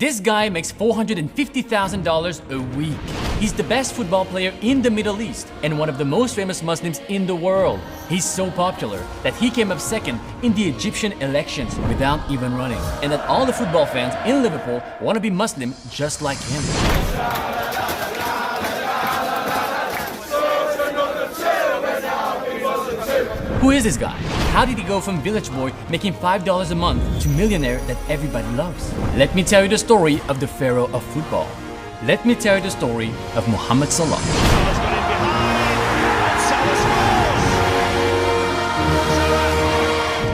This guy makes $450,000 a week. He's the best football player in the Middle East and one of the most famous Muslims in the world. He's so popular that he came up second in the Egyptian elections without even running, and that all the football fans in Liverpool want to be Muslim just like him. Who is this guy? How did he go from village boy making $5 a month to millionaire that everybody loves? Let me tell you the story of the pharaoh of football. Let me tell you the story of Mohamed Salah.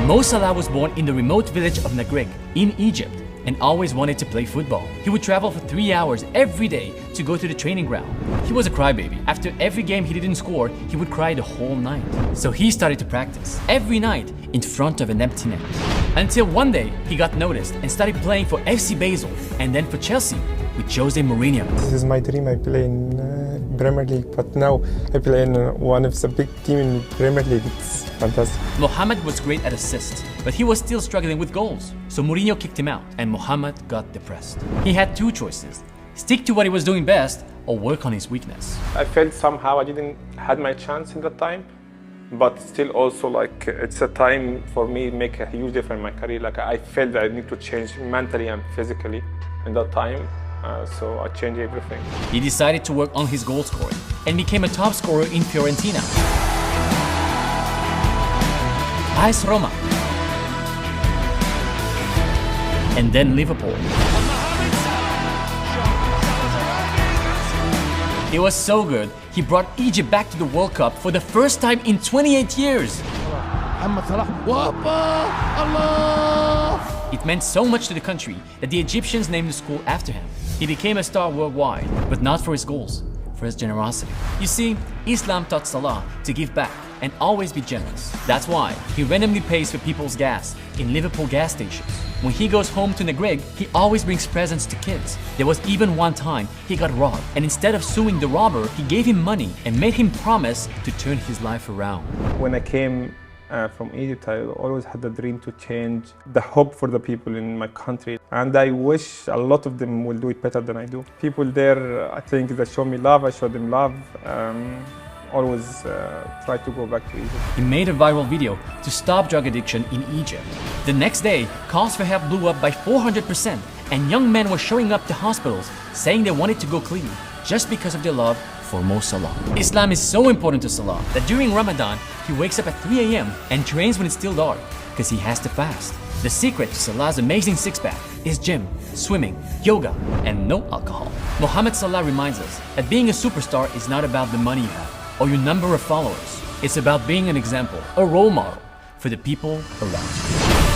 Mo Salah was born in the remote village of Nagreg in Egypt and always wanted to play football. He would travel for 3 hours every day to go to the training ground. He was a crybaby. After every game he didn't score, he would cry the whole night. So he started to practice every night in front of an empty net. Until one day he got noticed and started playing for FC Basel and then for Chelsea with Jose Mourinho. This is my dream. I play in Premier League, but now I play in one of the big team in Premier League. It's fantastic. Mohamed was great at assists, but he was still struggling with goals. So Mourinho kicked him out and Mohamed got depressed. He had two choices: stick to what he was doing best or work on his weakness. I felt somehow I didn't had my chance in that time, but still also like it's a time for me make a huge difference in my career. Like I felt that I need to change mentally and physically in that time. So I changed everything. He decided to work on his goal scoring and became a top scorer in Fiorentina, AS Roma, and then Liverpool. He was so good, he brought Egypt back to the World Cup for the first time in 28 years. It meant so much to the country that the Egyptians named the school after him. He became a star worldwide, but not for his goals, for his generosity. You see, Islam taught Salah to give back and always be generous. That's why he randomly pays for people's gas in Liverpool gas stations. When he goes home to Nagreg, he always brings presents to kids. There was even one time he got robbed, and instead of suing the robber, he gave him money and made him promise to turn his life around. When I came from Egypt, I always had the dream to change the hope for the people in my country. And I wish a lot of them will do it better than I do. People there, I think, that show me love, I show them love. Always try to go back to Egypt. He made a viral video to stop drug addiction in Egypt. The next day, calls for help blew up by 400%, and young men were showing up to hospitals saying they wanted to go clean just because of their love for Mo Salah. Islam is so important to Salah that during Ramadan, he wakes up at 3 a.m. and trains when it's still dark because he has to fast. The secret to Salah's amazing six-pack is gym, swimming, yoga, and no alcohol. Mohamed Salah reminds us that being a superstar is not about the money you have or your number of followers. It's about being an example, a role model for the people around you.